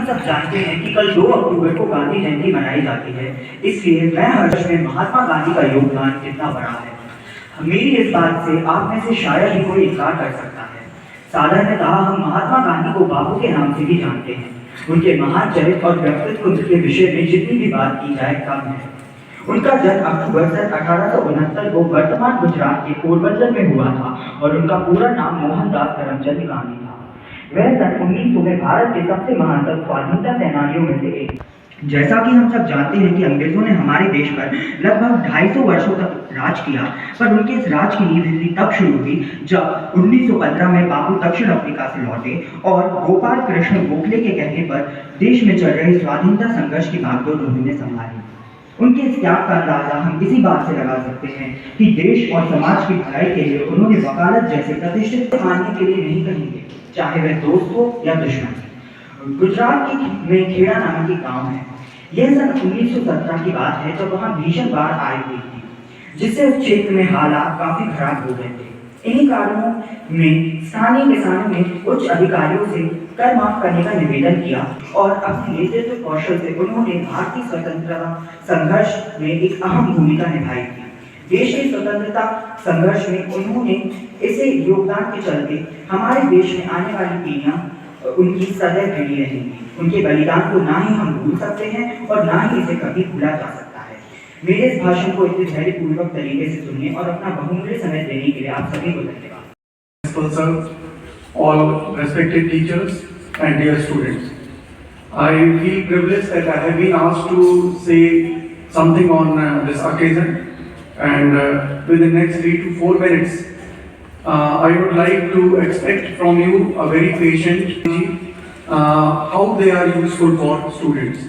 सब जानते हैं कि कल 2 अक्टूबर को गांधी जयंती मनाई जाती है, इसलिए मैं हर वर्ष में महात्मा गांधी का योगदान कितना बड़ा है मेरी इस बात से आप में से शायद ही कोई इनकार कर सकता है। साधारणतः हम महात्मा गांधी को बापू के नाम से भी जानते हैं। उनके महान चरित्र और व्यक्तित्व के विषय में जितनी भी बात की जाए कम है। उनका जन्म अक्टूबर सन 1869 को वर्तमान गुजरात के पोरबंदर में हुआ था और उनका पूरा नाम मोहनदास करमचंद गांधी था। वह सन 1900 में भारत के सबसे महानतम स्वाधीनता सेनानियों में से एक। जैसा कि हम सब जानते हैं कि अंग्रेजों ने हमारे देश पर लगभग 250 वर्षों तक राज किया, पर उनके इस राज की नींव हिलनी तब शुरू हुई जब 1915 में बापू दक्षिण अफ्रीका से लौटे और गोपाल कृष्ण गोखले के कहने पर देश में चल रहे स्वाधीनता संघर्ष की बागडोर उन्होंने संभाली। उनके इस त्याग का अंदाजा हम इसी बात से लगा सकते हैं कि देश और समाज की भलाई के लिए उन्होंने वकालत जैसे प्रतिष्ठित मानने के लिए नहीं कहेंगे, चाहे वह दोस्त हो या दुश्मन। गुजरात में खेड़ा नामक एक गांव है। यह सन 1917 की बात है जब वहां भीषण बाढ़ आई हुई थी, जिससे उस क्षेत्र में हालात काफी खराब हो गए थे। इन्हीं कारणों में स्थानीय किसानों ने उच्च अधिकारियों से कर माफ करने का निवेदन किया और अपने नेतृत्व कौशल से उन्होंने भारतीय स्वतंत्रता संघर्ष में एक अहम भूमिका निभाई थी। देश के स्वतंत्रता संघर्ष में उन्होंने इसे योगदान के चलते हमारे देश में आने वाली पीढ़ियां उनकी सदैव ऋणी रहेंगी। उनके बलिदान को ना ही हम भूल सकते हैं और ना ही इसे कभी भूला जा सकता है। मेरे इस भाषण को इतने धैर्यपूर्वक तरीके से सुनने और अपना बहुमूल्य समय देने के लिए आप सभी को धन्यवाद। All respected teachers and dear students, I feel privileged that I have been asked to say something on this occasion, and within the next 3 to 4 minutes, I would like to expect from you a very patient how they are useful for students.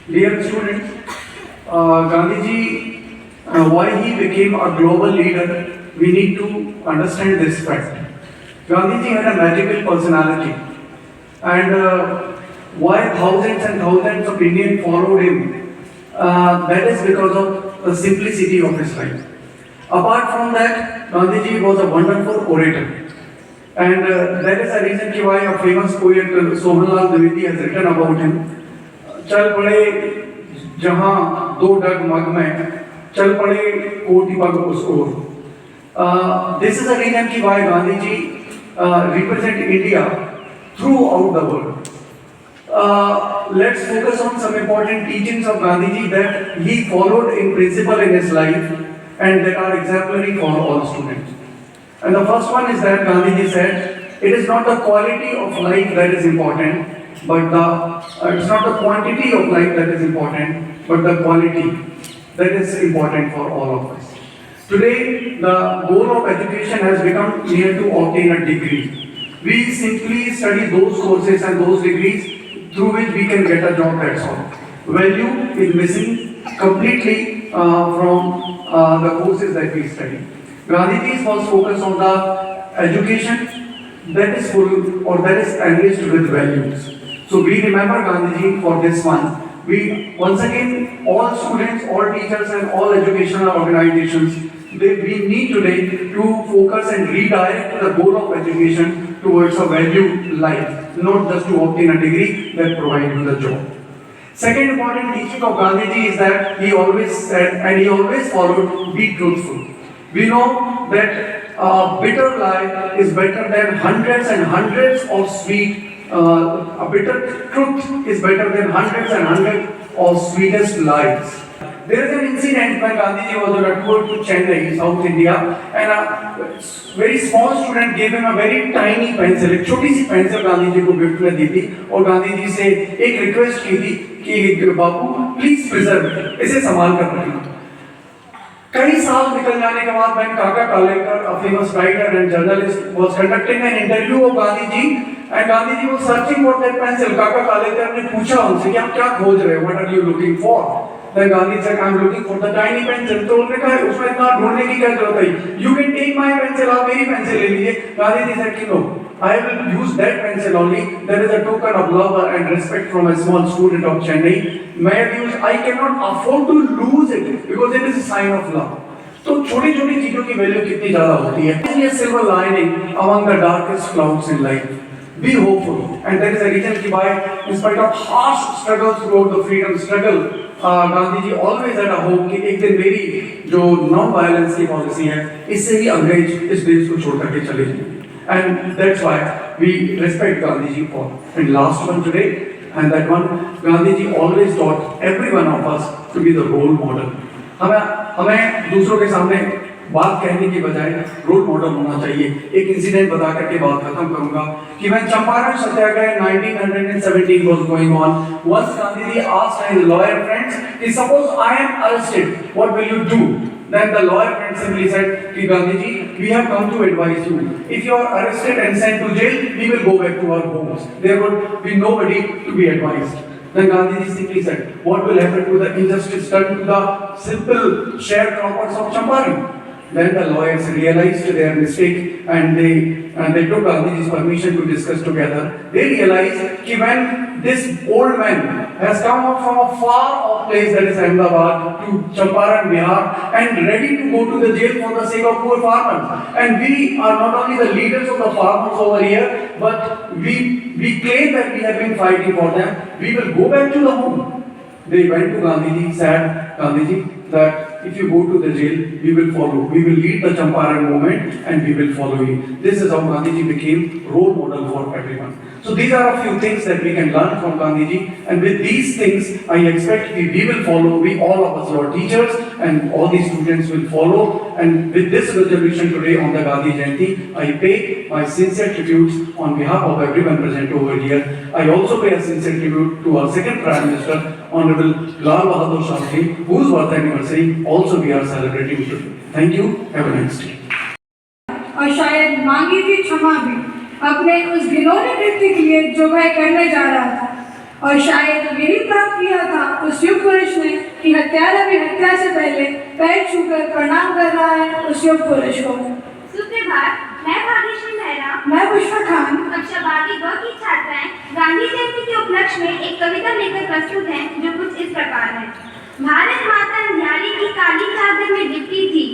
Dear students, Gandhiji, why he became a global leader, we need to understand this fact. Gandhiji had a magical personality, and why thousands and thousands of Indians followed him, that is because of the simplicity of his life. Apart from that, Gandhiji was a wonderful orator, and that is the reason why a famous poet Sohanlal Dwivedi has written about him. चल पड़े जहाँ 2 डग मग में, चल पड़े कोटि पग उस ओर. This is the reason why Gandhiji represent India throughout the world. Let's focus on some important teachings of Gandhiji that he followed in principle in his life and that are exemplary for all students. And the first one is that Gandhiji said, it is not the quality of life that is important, but it's not the quantity of life that is important, but the quality that is important for all of us. Today, the goal of education has become near to obtain a degree. We simply study those courses and those degrees through which we can get a job, that's all. Value is missing completely from the courses that we study. Gandhiji was focused on the education that is full or that is enriched with values. So we remember Gandhiji for this one. We once again, all students, all teachers and all educational organizations, we need today to focus and redirect the goal of education towards a value life, not just to obtain a degree that provides you the job. Second important teaching of Gandhiji is that he always said and he always followed, be truthful. We know that a bitter lie is better than hundreds and hundreds of sweet. A bitter truth is better than hundreds and hundreds of sweetest lies. There is an incident when Gandhiji was on a tour to Chennai, South India, and a very small student gave him a very tiny pencil. एक छोटी सी pencil Gandhi ji को gift में दी थी और गांधी जी से एक request की थी कि बाबू प्लीज प्रिजर्व, इसे संभाल कर रखना. कई साल निकल जाने के बाद when Kaka Kalekar, a famous writer and journalist, was conducting an interview of Gandhiji, and Gandhiji was searching for that pencil. Kaka Kalekar ने पूछा उनसे कि आप क्या खोज रहे हो? What are you looking for? Then Gandhi said, I'm looking for the tiny pencil. तो उन्होंने कहा उसमें इतना ढूंढने की क्या जरूरत है? You can take my pencil, आप मेरी पेंसिल ले लीजिए. Gandhi said कि no, I will use that pencil only. That is a token of love and respect from a small student of Chennai. I cannot afford to lose it because it is a sign of love. तो छोटी छोटी चीजों की value कितनी ज्यादा होती है. ये silver lining among the darkest clouds in life. Be hopeful, and that is the reason why in spite of harsh struggles throughout the freedom struggle, Gandhi ji always had a hope कि एक दिन मेरी जो नॉन वायलेंस की policy है इससे ही अंग्रेज इस देश को छोड़ करके चले जाएंगे. And that's why we respect Gandhi ji for. And last one today, and that one, Gandhi ji always taught every one of us to be the role model. हमें दूसरों के सामने बात कहने की बजाय रोल मॉडल होना चाहिए. एक इंसिडेंट बता करके बात खत्म करूंगा कि when Champaran Satyagraha 1917 was going on, once Gandhi ji asked his lawyer friends, suppose I am arrested, what will you do? Then the lawyer friend simply said, Gandhi ji, we have come to advise you. If you are arrested and sent to jail, we will go back to our homes. There would be nobody to be advised. Then Gandhi ji simply said, what will happen to the injustice done to the simple sharecroppers of Champaran? Then the lawyers realized their mistake and they took Gandhi's permission to discuss together. They realized that when this old man has come up from a far off place, that is Ahmedabad, to Champaran, Bihar, and ready to go to the jail for the sake of poor farmers. And we are not only the leaders of the farmers over here, but we claim that we have been fighting for them. We will go back to the home. They went to Gandhiji, said, Gandhiji, that if you go to the jail, we will follow. We will lead the Champaran movement and we will follow you. This is how Gandhiji became role model for everyone. So these are a few things that we can learn from Gandhiji, and with these things, I expect we will follow. We all of us, our teachers and all the students will follow. And with this resolution today on the Gandhi Jayanti, I pay my sincere tributes on behalf of everyone present over here. I also pay a sincere tribute to our second Prime Minister, Honorable Lal Bahadur Shastri, whose birth anniversary also we are celebrating today. Thank you. Have a nice day. और शायद मांगी थी क्षमा भी अपने उस घिनौने कृत्य के लिए जो वह करने जा रहा था, और शायद यही प्राप्त किया था उस युग पुरुष ने कि हत्यारा भी हत्या से पहले पैर छूकर प्रणाम कर रहा है उस युग पुरुष को. सुप्रभात. मैं भाग्यश्री मेहरा, मैं पुष्पा खान, कक्षा 12 ग की छात्राएं गांधी जयंती के उपलक्ष्य में एक कविता लेकर प्रस्तुत हैं जो कुछ इस प्रकार है. भारत माता अंधियारी की काली चादर में लिपटी थी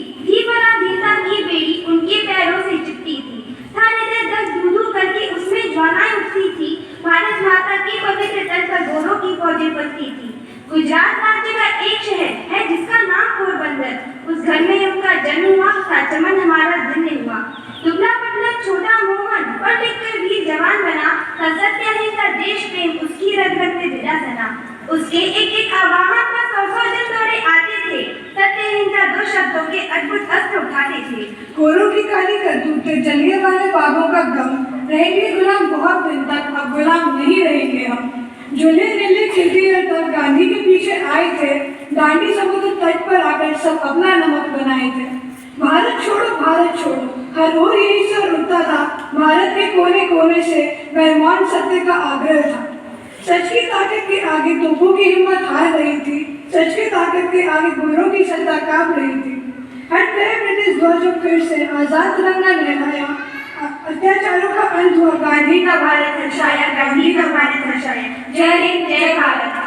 पराधीनता की बेड़ी उनके पैरों से चिपटी थी. था हृदय दस दूधू करके उसमें ज्वालाएं उठती थी. भारत माता के पवित्र तट पर घोड़ों की फौजें पलती थी. गुजरात राज्य का एक शहर है जिसका नाम पोरबंदर. उस घर में उनका जन्म हुआ था, चमन हमारा धन्य हुआ. दुबला पतला छोटा मोहन पढ़ लिख कर वीर जवान बना. था सत्य का देश प्रेम उसकी रग रग में विदा सना. उसके एक एक आवाहन पर 100 जन दौड़े आते थे. सत्यहीनता दो शब्दों के अद्भुत अस्त्र उठाते थे. कोरों की काली करतूतें, जलिए वाले बागों का गम. रहेंगे गुलाम बहुत दिन तक, अब गुलाम नहीं रहेंगे हम. झूले नीले खिलती तब गांधी के पीछे आए थे. दांडी समुद्र तट पर आकर सब अपना नमक बनाए थे. भारत छोड़ो हर ओर यही स्वर उठता था. भारत के कोने कोने से बेईमान सत्य का आग्रह था. सच की ताकत के आगे तोपों की हिम्मत हार रही थी. सच की ताकत के आगे गोरों की सत्ता कांप रही थी. हट गए ब्रिटिश ध्वज फिर से आजाद तिरंगा लहराया. अत्याचारों का अंत हुआ, गांधी का भारत हर्षाया, गांधी का भारत हर्षाया. जय हिंद, जय भारत.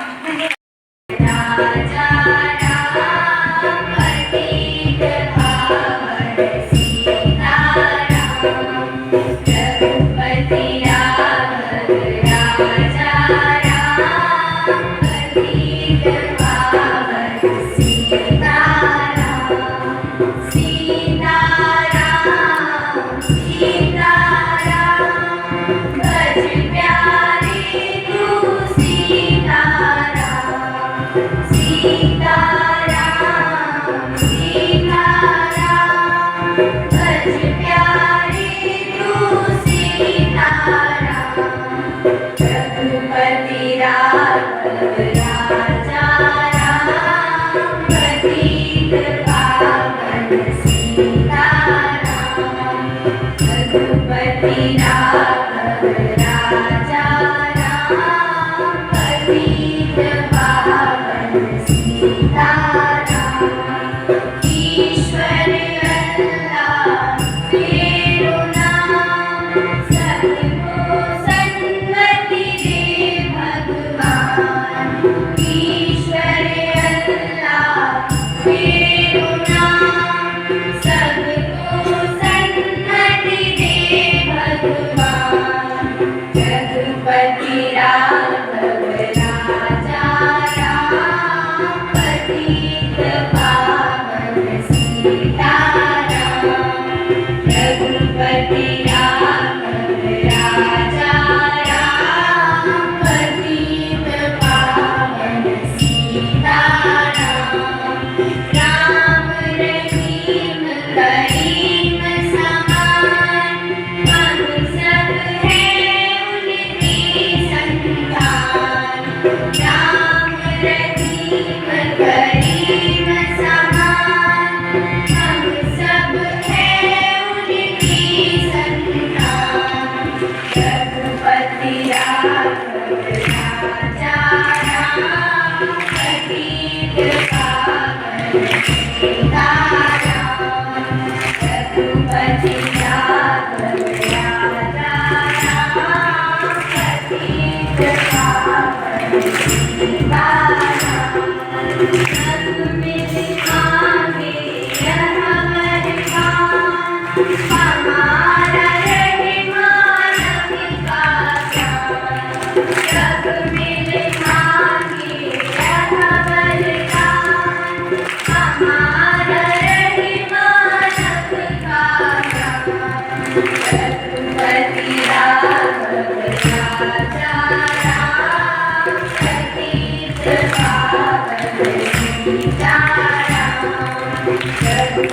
आज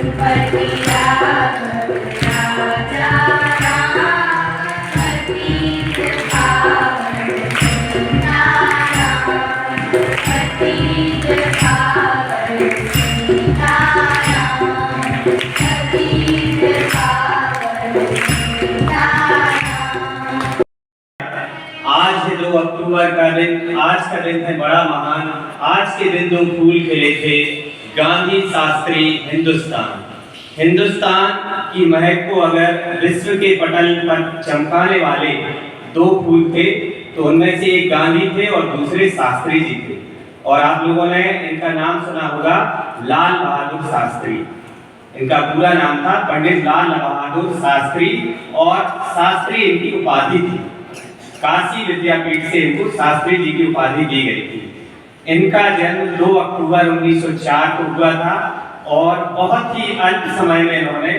है 2 अक्टूबर का दिन। आज का दिन है बड़ा महान। आज के दिन 2 फूल खिले थे, गांधी शास्त्री हिंदुस्तान। हिंदुस्तान की महक को अगर विश्व के पटल पर चमकाने वाले 2 फूल थे तो उनमें से एक गांधी थे और दूसरे शास्त्री जी थे। और आप लोगों ने इनका नाम सुना होगा, लाल बहादुर शास्त्री। इनका पूरा नाम था पंडित लाल बहादुर शास्त्री और शास्त्री इनकी उपाधि थी। काशी विद्यापीठ से इनको शास्त्री जी की उपाधि दी गई थी। इनका जन्म 2 अक्टूबर 1904 को हुआ था और बहुत ही अल्प समय में इन्होंने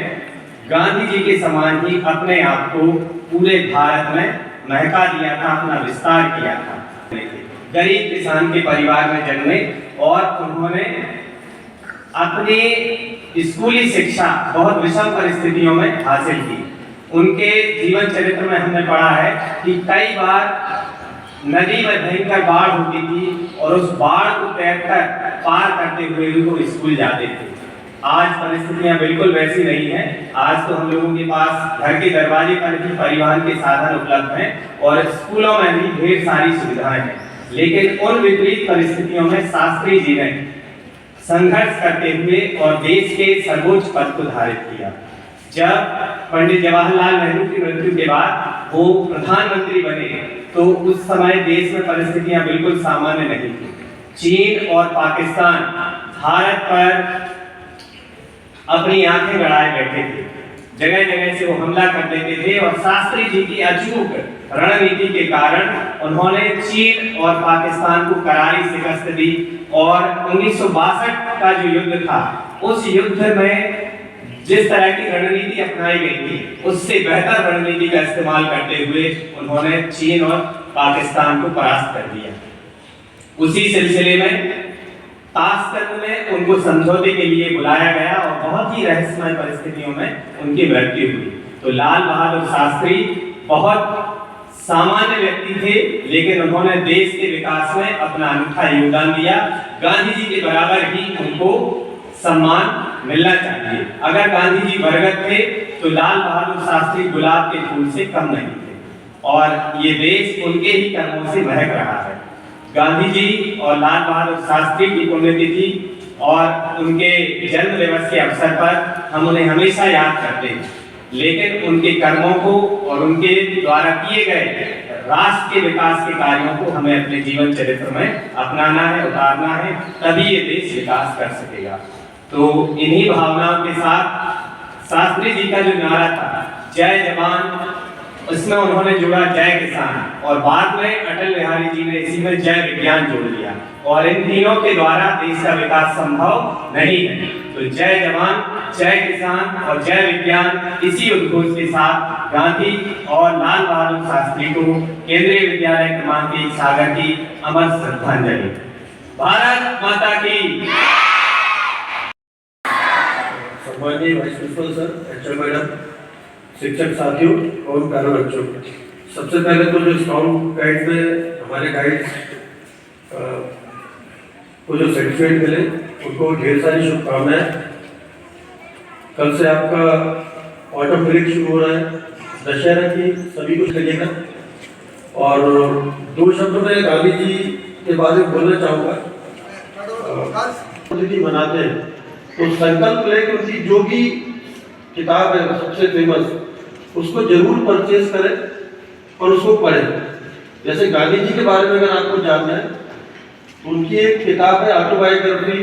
गांधी जी के समान ही अपने आप को पूरे भारत में महका दिया था, अपना विस्तार किया था। गरीब किसान के परिवार में जन्मे और उन्होंने अपनी स्कूली शिक्षा बहुत विषम परिस्थितियों में हासिल की। उनके जीवन चरित्र में हमने पढ़ा है कि कई बार नदी में भयंकर बाढ़ होती थी और उस बाढ़ को तैरकर पार करते हुए भी वो स्कूल जाते थे। आज परिस्थितियां बिल्कुल वैसी नहीं है। आज तो हम लोगों के पास घर के दरवाजे पर ही परिवहन के साधन उपलब्ध हैं और स्कूलों में भी ढेर सारी सुविधाएं हैं। लेकिन उन विपरीत परिस्थितियों में शास्त्री जी ने संघर्ष करते हुए और देश के सर्वोच्च पद को धारित किया। जब पंडित जवाहरलाल नेहरू की मृत्यु के बाद वो प्रधानमंत्री बने तो उस समय देश में परिस्थितियां बिल्कुल सामान्य नहीं थी। चीन और पाकिस्तान भारत पर अपनी आंखें गड़ाए बैठे थे। जगह जगह से वो हमला कर देते थे और शास्त्री जी की अचूक रणनीति के कारण उन्होंने चीन और पाकिस्तान को करारी शिकस्त दी और 1962 का जो युद्ध था उस युद्ध में जिस तरह की रणनीति अपनाई गई थी उससे बेहतर रणनीति का इस्तेमाल करते हुए उन्होंने चीन और पाकिस्तान को परास्त कर दिया। उसी सिलसिले में ताशकंद में उनको समझौते के लिए बुलाया गया और बहुत ही रहस्यमय परिस्थितियों में उनकी मृत्यु हुई। तो लाल बहादुर शास्त्री बहुत सामान्य व्यक्ति थे लेकिन उन्होंने देश के विकास में अपना अनूठा योगदान दिया। गांधी जी के बराबर ही उनको सम्मान मिलना चाहिए। अगर गांधी जी बरगद थे तो लाल बहादुर शास्त्री गुलाब के फूल से कम नहीं थे और ये देश उनके ही कर्मों से महक रहा है। गांधी जी और लाल बहादुर शास्त्री की पुण्यतिथि और उनके जन्म दिवस के अवसर पर हम उन्हें हमेशा याद करते हैं, लेकिन उनके कर्मों को और उनके द्वारा किए गए राष्ट्र के विकास के कार्यों को हमें अपने जीवन चरित्र में अपनाना है, उतारना है, तभी ये देश विकास कर सकेगा। तो इन्हीं भावनाओं के साथ शास्त्री जी का जो नारा था जय जवान, उसमें उन्होंने जोड़ा जय किसान और बाद में अटल बिहारी जी ने इसी में जय विज्ञान जोड़ लिया और इन तीनों के द्वारा देश का विकास संभव नहीं है। तो जय जवान, जय किसान और जय विज्ञान, इसी उद्घोष के साथ गांधी और लाल बहादुर शास्त्री को केंद्रीय विद्यालय क्रमांक 1 सागर की अमर श्रद्धांजलि। भारत माता की। सम्माननीय vice principal sir, HM madam, शिक्षक साथियों और प्यारे बच्चों, सबसे पहले तो जो स्काउट गाइड में हमारे गाइड्स को जो सर्टिफिकेट मिले उनको ढेर सारी शुभकामनाएं। कल से आपका ऑटम ब्रेक शुरू हो रहा है, दशहरा की सभी कुछ लगेगा। और 2 शब्दों में गांधी जी के बारे में बोलना चाहूँगा। मनाते हैं तो संकल्प लेकर उनकी जो भी किताब है सबसे फेमस उसको जरूर परचेज करें और उसको पढ़ें। जैसे गांधी जी के बारे में अगर आपको जानना है तो उनकी एक किताब है autobiography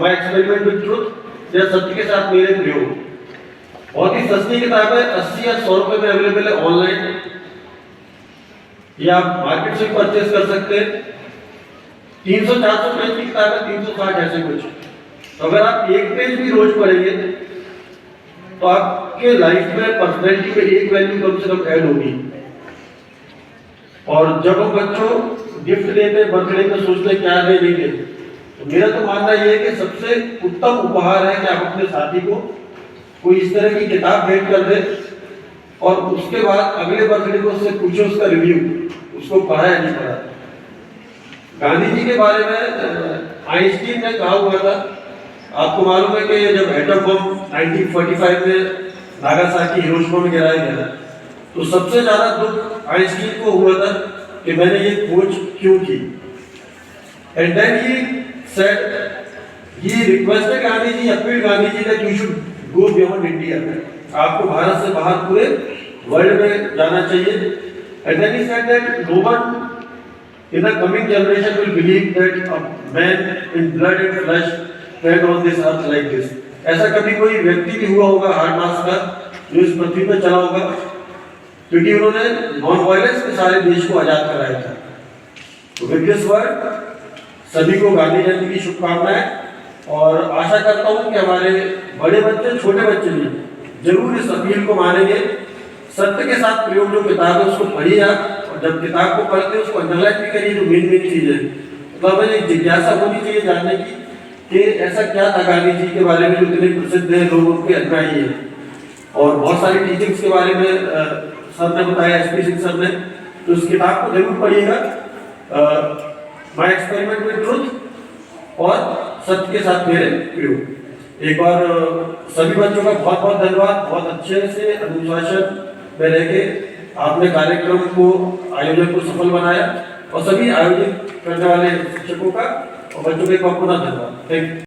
my experiment with truth या सत्य के साथ मेरे प्रयोग। बहुत ही सस्ती किताब है, 80 या 100 रुपए में अवेलेबल है ऑनलाइन, या आप मार्केट से परचेज कर सकते हैं। 300-400 पेज की किताब है, 360 ऐसे कुछ। तो अगर आप एक पेज भी रोज पढ़ेंगे तो आपके लाइफ में पर्सनैलिटी में एक वैल्यू कम से कम ऐड होगी। और जब हम बच्चों गिफ्ट देते हैं बर्थडे में सोचते हैं क्या दे देंगे, तो तो मेरा तो मानना ये है कि सबसे उत्तम उपहार है कि आप अपने साथी को कोई इस तरह की किताब भेंट कर दे और उसके बाद अगले बर्थडे को उससे पूछो उसका रिव्यू, उसको पढ़ा या नहीं पढ़ा। गांधी जी के बारे में आइंस्टीन ने कहा हुआ था, आपको मालूम है कि जब एटम बम 1945 में नागासाकी हिरोशिमा में गिराया गया तो सबसे ज्यादा दुख आइंस्टीन को हुआ था कि मैंने ये खोज क्यों की। And then he said he requested Gandhi ji, appeal Gandhi ji that you should go beyond India, आपको भारत से बाहर पूरे वर्ल्ड में जाना चाहिए। And then he said that no one in the coming generation will believe that a man in blood and flesh stand on this earth like this। ऐसा कभी कोई व्यक्ति भी हुआ होगा हार्ड मास का जो इस पृथ्वी पर चला होगा, क्योंकि उन्होंने नॉन वायलेंस के सारे देश को आजाद कराया था। तो विद दिस वर्ड सभी को गांधी जयंती की शुभकामनाएं और आशा करता हूं कि हमारे बड़े बच्चे छोटे बच्चे भी जरूर इस अपील को मानेंगे। सत्य के साथ प्रयोग जो किताब है उसको पढ़िए आप, और जब किताब को पढ़ते उसको अंडरलाइन भी करिए जो मेन मेन चीज है। मतलब हमें एक जिज्ञासा होनी चाहिए जानने की कि ऐसा क्या था गांधी जी के बारे में जो इतने प्रसिद्ध है, लोग उनके अनुयायी है। और बहुत सारी टीचिंग्स के बारे में सर ने बताया, एसपी सिंह सर ने, तो इस किताब को जरूर पढ़िएगा, माय एक्सपेरिमेंट विद ट्रुथ और सत्य के साथ मेरे प्रयोग। एक बार सभी बच्चों का बहुत बहुत धन्यवाद, बहुत अच्छे से अनुशासन में रह के आपने कार्यक्रम को आयोजन को सफल बनाया और सभी आयोजित करने वाले शिक्षकों का और बच्चों का पुनः धन्यवाद। Thank you.